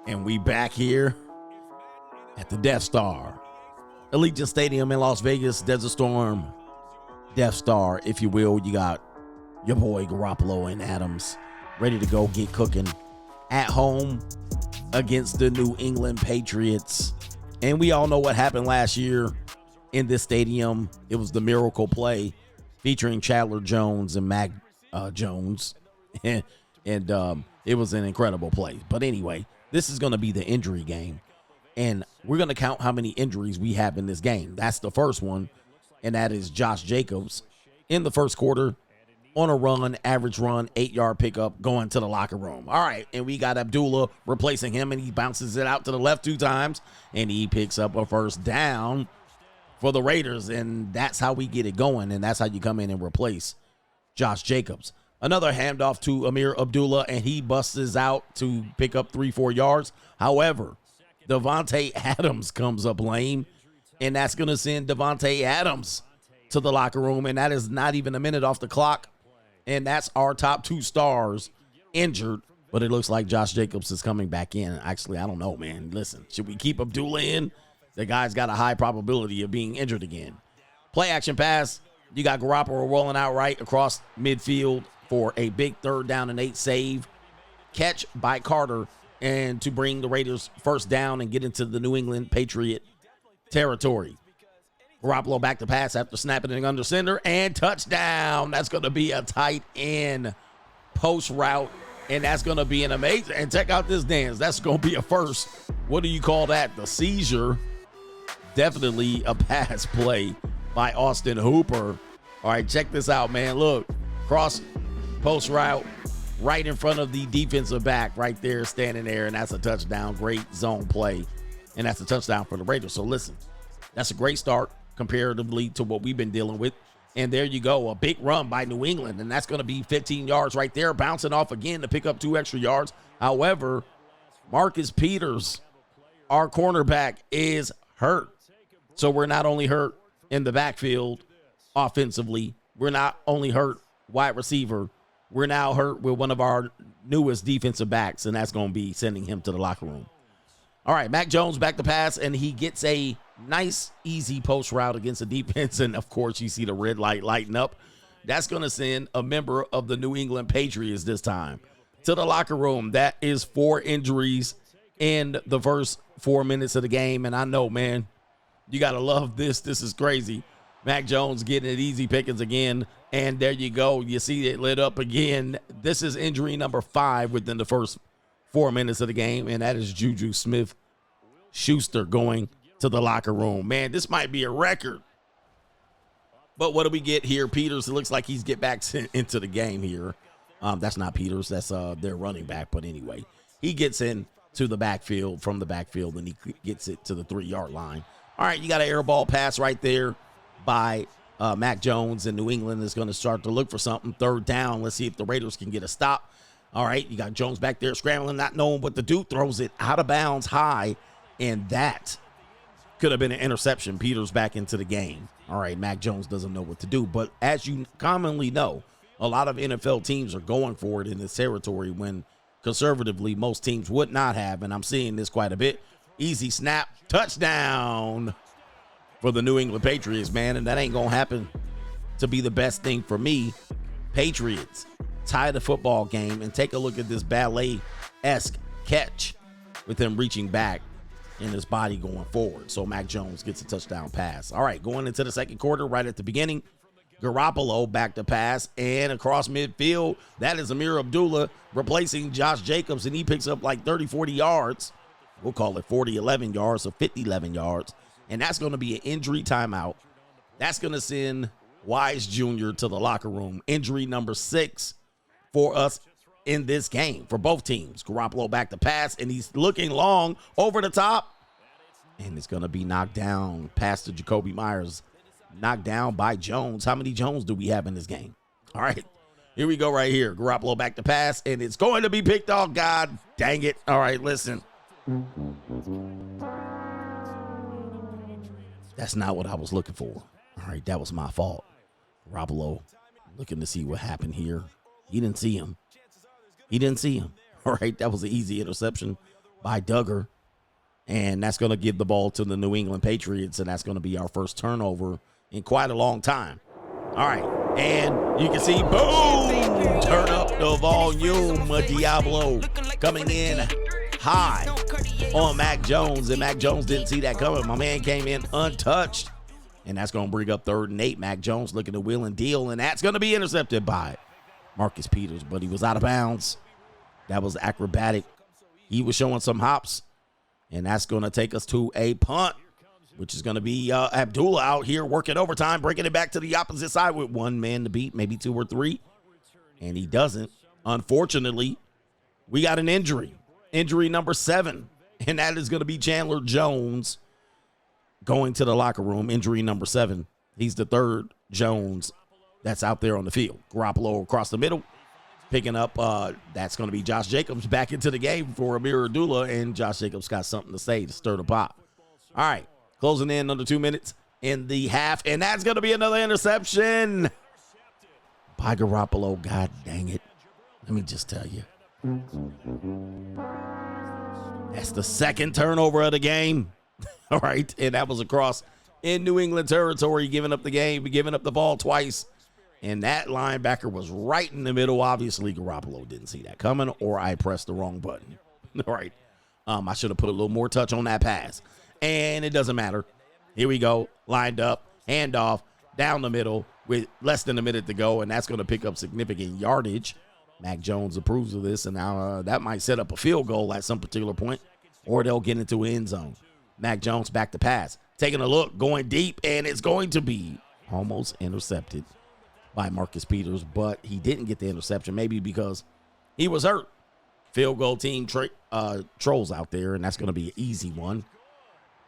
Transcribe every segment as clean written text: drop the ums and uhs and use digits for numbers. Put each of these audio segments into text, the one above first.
And we back here at the Death Star, Allegiant Stadium in Las Vegas, Desert Storm, Death Star, if you will. You got your boy Garoppolo and Adams ready to go get cooking at home against the New England Patriots. And we all know what happened last year in this stadium. It was the miracle play featuring Chandler Jones and Mac Jones. and it was an incredible play. But anyway, this is going to be the injury game. And we're going to count how many injuries we have in this game. That's the first one, and that is Josh Jacobs in the first quarter on a run, average run, 8-yard pickup, going to the locker room. All right, and we got Abdullah replacing him, and he bounces it out to the left 2 times, and he picks up a first down for the Raiders, and that's how we get it going, and that's how you come in and replace Josh Jacobs. Another handoff to Amir Abdullah, and he busts out to pick up 3-4 yards. However, Devontae Adams comes up lame, and that's going to send Devontae Adams to the locker room, and that is not even a minute off the clock, and that's our top 2 stars injured, but it looks like Josh Jacobs is coming back in. Actually, I don't know, man. Listen, should we keep Abdullah in? The guy's got a high probability of being injured again. Play action pass. You got Garoppolo rolling out right across midfield for a big 3rd down and 8 save. Catch by Carter, and to bring the Raiders first down and get into the New England Patriot territory. Garoppolo back to pass after snapping it under center, and touchdown. That's going to be a tight end post route, and that's going to be an amazing. And check out this dance. That's going to be a first. What do you call that? The seizure. Definitely a pass play by Austin Hooper. All right, check this out, man. Look, cross post route right in front of the defensive back right there, standing there, and that's a touchdown. Great zone play, and that's a touchdown for the Raiders. So listen, that's a great start comparatively to what we've been dealing with. And there you go, a big run by New England, and that's going to be 15 yards right there, bouncing off again to pick up 2 extra yards. However, Marcus Peters, our cornerback, is hurt. So we're not only hurt in the backfield offensively, we're not only hurt wide receiver, we're now hurt with one of our newest defensive backs, and that's going to be sending him to the locker room. All right, Mac Jones back to pass, and he gets a nice, easy post route against the defense, and, of course, you see the red light lighting up. That's going to send a member of the New England Patriots this time to the locker room. That is 4 injuries in the first 4 minutes of the game, and I know, man, you got to love this. This is crazy. Mac Jones getting it easy pickings again, and there you go. You see it lit up again. This is injury number 5 within the first 4 minutes of the game, and that is Juju Smith-Schuster going to the locker room. Man, this might be a record. But what do we get here? Peters, it looks like he's get back into the game here. That's not Peters. That's their running back. But anyway, he gets in to the backfield, from the backfield, and he gets it to the 3-yard line. All right, you got an air ball pass right there by Mac Jones, and New England is going to start to look for something. 3rd down. Let's see if the Raiders can get a stop. All right, you got Jones back there scrambling, not knowing what to do, throws it out of bounds high, and that could have been an interception. Peters back into the game. All right, Mac Jones doesn't know what to do, but as you commonly know, a lot of NFL teams are going for it in this territory when conservatively most teams would not have, and I'm seeing this quite a bit. Easy snap, touchdown for the New England Patriots, man, and that ain't going to happen to be the best thing for me. Patriots tie the football game, and take a look at this ballet-esque catch with him reaching back and his body going forward. So Mac Jones gets a touchdown pass. All right, going into the second quarter, right at the beginning, Garoppolo back to pass, and across midfield, that is Amir Abdullah replacing Josh Jacobs, and he picks up like 30, 40 yards. We'll call it 40, 11 yards, so 50, 11 yards. And that's going to be an injury timeout. That's going to send Wise Jr. to the locker room. Injury number 6 for us in this game for both teams. Garoppolo back to pass, and he's looking long over the top. And it's going to be knocked down past to Jacoby Myers. Knocked down by Jones. How many Jones do we have in this game? All right, here we go right here. Garoppolo back to pass, and it's going to be picked off. God dang it. All right, listen. That's not what I was looking for. All right, that was my fault. Garoppolo looking to see what happened here. He didn't see him. All right, that was an easy interception by Duggar. And that's going to give the ball to the New England Patriots, and that's going to be our first turnover in quite a long time. All right, and you can see, boom, turn up the volume. Diablo coming in high on Mac Jones, and Mac Jones didn't see that coming. My man came in untouched, and that's going to bring up 3rd and 8. Mac Jones looking to wheel and deal, and that's going to be intercepted by Marcus Peters, but he was out of bounds. That was acrobatic. He was showing some hops. And that's going to take us to a punt, which is going to be Abdullah out here working overtime, breaking it back to the opposite side with 1 man to beat, maybe 2 or 3. And he doesn't. Unfortunately, we got an injury. Injury number 7. And that is going to be Chandler Jones going to the locker room. Injury number 7. He's the 3rd Jones that's out there on the field. Garoppolo across the middle. Picking up, that's going to be Josh Jacobs back into the game for Amir Abdullah, and Josh Jacobs got something to say to stir the pot. All right, closing in under 2 minutes in the half, and that's going to be another interception by Garoppolo. God dang it. Let me just tell you. That's the 2nd turnover of the game. All right, and that was across in New England territory, giving up the game, giving up the ball twice. And that linebacker was right in the middle. Obviously, Garoppolo didn't see that coming, or I pressed the wrong button. All right. I should have put a little more touch on that pass. And it doesn't matter. Here we go. Lined up. Handoff. Down the middle with less than a minute to go. And that's going to pick up significant yardage. Mac Jones approves of this. And now that might set up a field goal at some particular point. Or they'll get into an end zone. Mac Jones back to pass. Taking a look. Going deep. And it's going to be almost intercepted by Marcus Peters, but he didn't get the interception, maybe because he was hurt. Field goal team trolls out there, and that's going to be an easy one.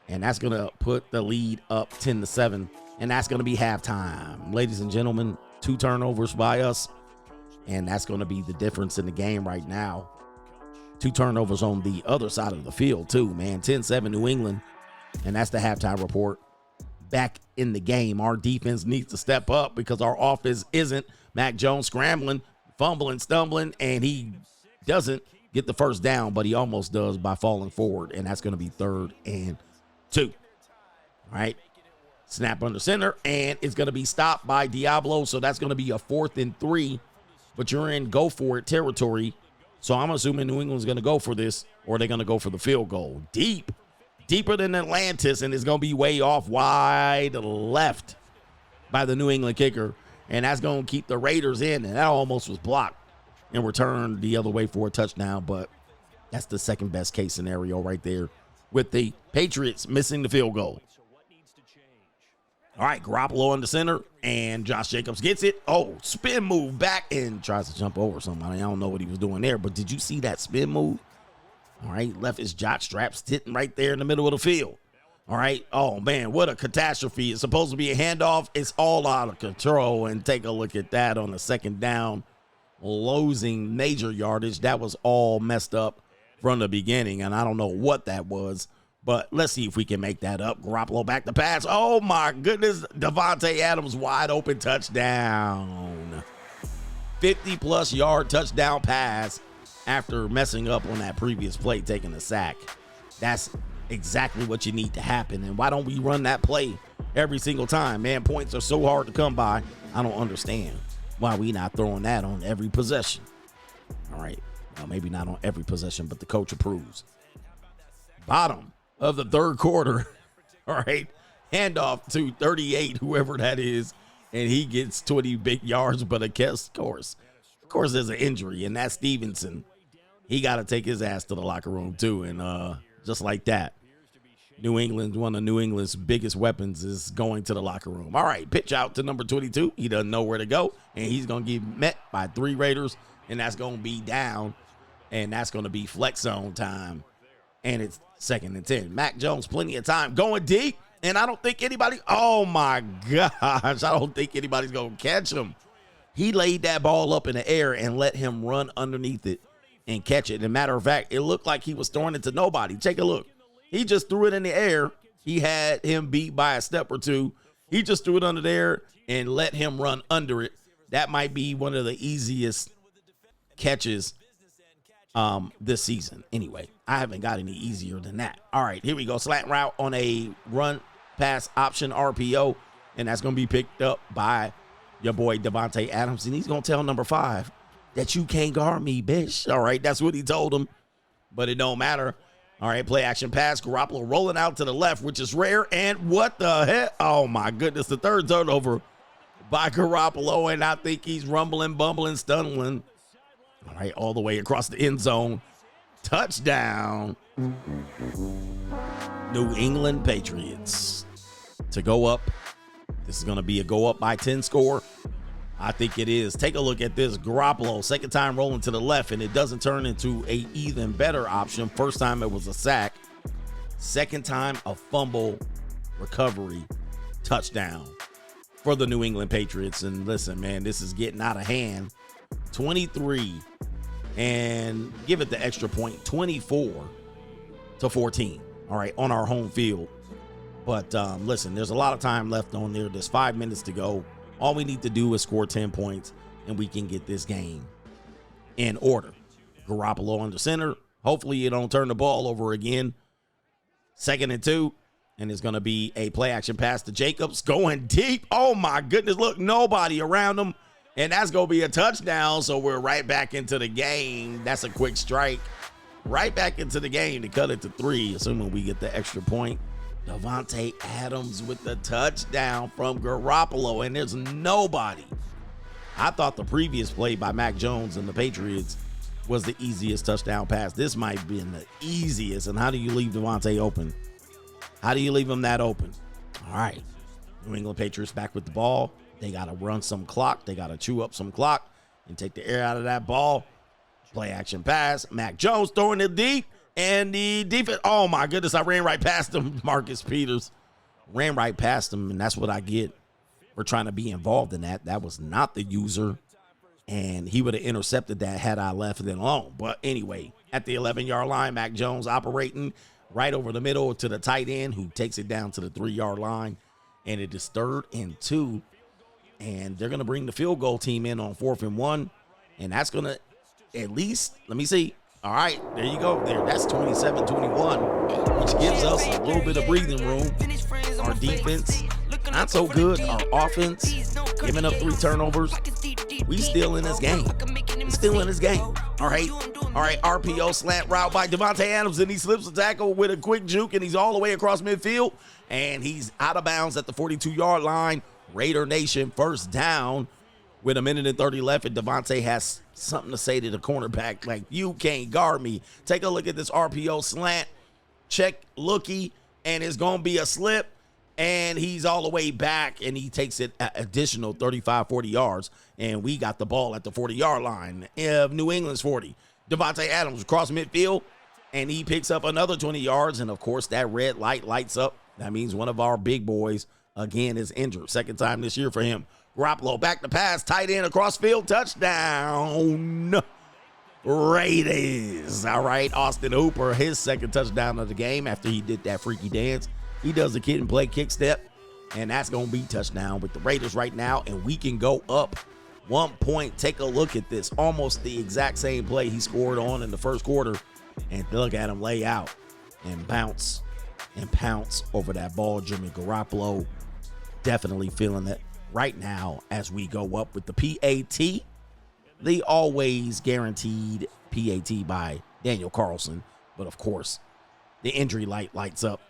And that's going to put the lead up 10-7, and that's going to be halftime. Ladies and gentlemen, 2 turnovers by us, and that's going to be the difference in the game right now. 2 turnovers on the other side of the field, too, man. 10-7 New England, and that's the halftime report. Back in the game. Our defense needs to step up because our offense isn't. Mac Jones scrambling, fumbling, stumbling, and he doesn't get the first down, but he almost does by falling forward, and that's going to be 3rd and 2. All right. Snap under center, and it's going to be stopped by Diablo, so that's going to be a 4th and 3, but you're in go for it territory, so I'm assuming New England's going to go for this, or they're going to go for the field goal. Deeper than Atlantis, and it's going to be way off wide left by the New England kicker, and that's going to keep the Raiders in, and that almost was blocked and returned the other way for a touchdown, but that's the 2nd best case scenario right there with the Patriots missing the field goal. All right, Garoppolo in the center, and Josh Jacobs gets it. Oh, spin move back and tries to jump over somebody. I don't know what he was doing there, but did you see that spin move? All right, left his jock strap sitting right there in the middle of the field. All right, oh, man, what a catastrophe. It's supposed to be a handoff. It's all out of control, and take a look at that on the 2nd down, losing major yardage. That was all messed up from the beginning, and I don't know what that was, but let's see if we can make that up. Garoppolo back to pass. Oh, my goodness, Devontae Adams wide open touchdown. 50-plus yard touchdown pass. After messing up on that previous play, taking a sack. That's exactly what you need to happen. And why don't we run that play every single time? Man, points are so hard to come by. I don't understand why we not throwing that on every possession. All right. Well, maybe not on every possession, but the coach approves. Bottom of the 3rd quarter. All right. Handoff to 38, whoever that is. And he gets 20 big yards, but of course, there's an injury, and that's Stevenson. He got to take his ass to the locker room, too. And just like that, New England, one of New England's biggest weapons, is going to the locker room. All right, pitch out to number 22. He doesn't know where to go, and he's going to get met by 3 Raiders, and that's going to be down, and that's going to be flex zone time, and it's 2nd and 10. Mac Jones, plenty of time, going deep, and I don't think anybody, oh, my gosh, I don't think anybody's going to catch him. He laid that ball up in the air and let him run underneath it and catch it. As a matter of fact, it looked like he was throwing it to nobody. Take a look. He just threw it in the air. He had him beat by a step or 2. He just threw it under there and let him run under it. That might be one of the easiest catches this season. Anyway, I haven't got any easier than that. All right, here we go. Slant route on a run pass option RPO, and that's going to be picked up by your boy Davante Adams, and he's going to tell number 5 that you can't guard me, bitch. All right, that's what he told him, but it don't matter. All right, play action pass. Garoppolo rolling out to the left, which is rare, and what the heck? Oh, my goodness, the third turnover by Garoppolo, and I think he's rumbling, bumbling, stumbling. All right, all the way across the end zone. Touchdown. New England Patriots to go up. This is going to be a go up by 10 score. I think it is. Take a look at this. Garoppolo, second time rolling to the left, and it doesn't turn into a even better option. First time it was a sack. Second time a fumble recovery touchdown for the New England Patriots. And listen, man, this is getting out of hand. 23 and give it the extra point, 24-14. All right, on our home field. But listen, there's a lot of time left on there. There's 5 minutes to go. All we need to do is score 10 points, and we can get this game in order. Garoppolo under center. Hopefully you don't turn the ball over again. 2nd and 2, and it's going to be a play action pass to Jacobs going deep. Oh, my goodness. Look, nobody around him. And that's going to be a touchdown, so we're right back into the game. That's a quick strike. Right back into the game to cut it to 3, assuming we get the extra point. Davante Adams with the touchdown from Garoppolo, and there's nobody. I thought the previous play by Mac Jones and the Patriots was the easiest touchdown pass. This might have been the easiest, and how do you leave Davante open? How do you leave him that open? All right, New England Patriots back with the ball. They got to run some clock. They got to chew up some clock and take the air out of that ball. Play action pass. Mac Jones throwing it deep. And the defense, oh my goodness, I ran right past him. Marcus Peters ran right past him, and that's what I get for trying to be involved in that. That was not the user, and he would have intercepted that had I left it alone. But anyway, at the 11-yard line, Mac Jones operating right over the middle to the tight end, who takes it down to the 3-yard line, and it is 3rd and 2. And they're going to bring the field goal team in on 4th and 1. And that's going to at least, let me see. All right, there you go. There, that's 27-21, which gives us a little bit of breathing room. Our defense, not so good. Our offense, giving up 3 turnovers. We still in this game. Still in this game. All right, RPO slant route by Davante Adams, and he slips a tackle with a quick juke, and he's all the way across midfield. And he's out of bounds at the 42-yard line. Raider Nation first down with 1:30 left, and Davante has something to say to the cornerback, like, you can't guard me. Take a look at this RPO slant, check looky, and it's going to be a slip, and he's all the way back, and he takes it additional 35, 40 yards, and we got the ball at the 40-yard line of New England's 40. Davante Adams across midfield, and he picks up another 20 yards, and of course that red light lights up. That means one of our big boys again is injured. Second time this year for him. Garoppolo back to pass, tight end across field, touchdown Raiders. All right, Austin Hooper, his second touchdown of the game after he did that freaky dance. He does the kid and play kick step, and that's going to be touchdown with the Raiders right now, and we can go up 1 point. Take a look at this. Almost the exact same play he scored on in the first quarter, and look at him lay out and bounce and pounce over that ball. Jimmy Garoppolo definitely feeling it right now as we go up with the PAT, the always guaranteed PAT by Daniel Carlson. But of course, the injury light lights up,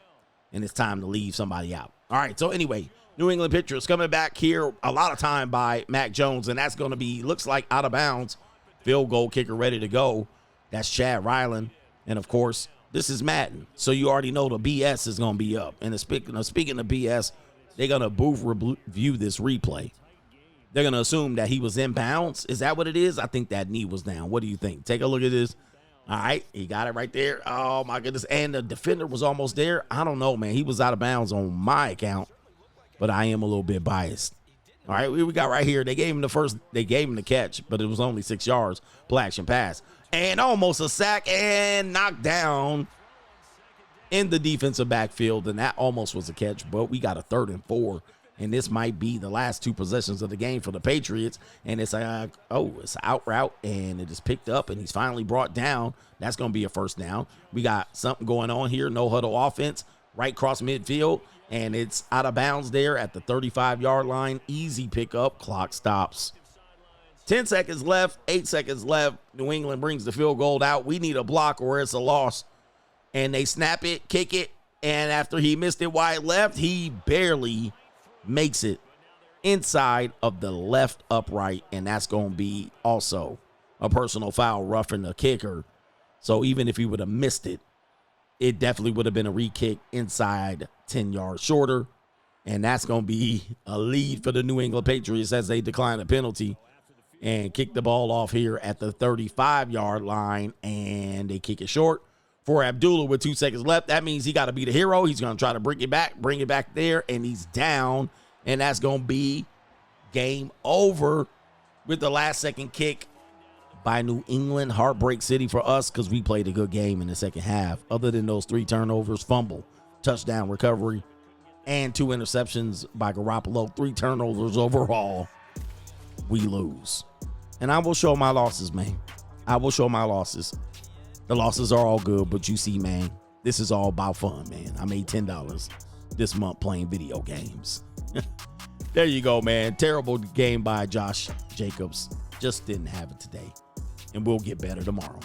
and it's time to leave somebody out. All right, so anyway, New England Patriots coming back here, a lot of time by Mac Jones, and that's going to be, looks like out of bounds. Field goal kicker ready to go. That's Chad Ryland. And of course, this is Madden, so you already know the BS is going to be up. And speaking of BS, they're going to booth review this replay. They're going to assume that he was in bounds. Is that what it is? I think that knee was down. What do you think? Take a look at this. All right, he got it right there. Oh, my goodness. And the defender was almost there. I don't know, man. He was out of bounds on my account, but I am a little bit biased. All right, we got right here. They gave him the catch, but it was only 6 yards. Play action pass. And almost a sack and knocked down in the defensive backfield, and that almost was a catch, but we got a 3rd and 4, and this might be the last 2 possessions of the game for the Patriots. And it's it's an out route, and it is picked up, and he's finally brought down. That's going to be a first down. We got something going on here. No huddle offense right across midfield, and it's out of bounds there at the 35-yard line. Easy pickup. Clock stops. 10 seconds left, 8 seconds left. New England brings the field goal out. We need a block or it's a loss. And they snap it, kick it, and after he missed it wide left, he barely makes it inside of the left upright, and that's going to be also a personal foul, roughing the kicker. So even if he would have missed it, it definitely would have been a re-kick inside 10 yards shorter, and that's going to be a lead for the New England Patriots as they decline a penalty and kick the ball off here at the 35-yard line, and they kick it short for Abdullah with 2 seconds left. That means he got to be the hero. He's going to try to bring it back there, and he's down, and that's going to be game over with the last-second kick by New England. Heartbreak City for us because we played a good game in the second half. Other than those 3 turnovers, fumble, touchdown recovery, and 2 interceptions by Garoppolo, 3 turnovers overall, we lose. And I will show my losses, man. I will show my losses. The losses are all good, but you see, man, this is all about fun, man. I made $10 this month playing video games. There you go, man. Terrible game by Josh Jacobs. Just didn't have it today. And we'll get better tomorrow.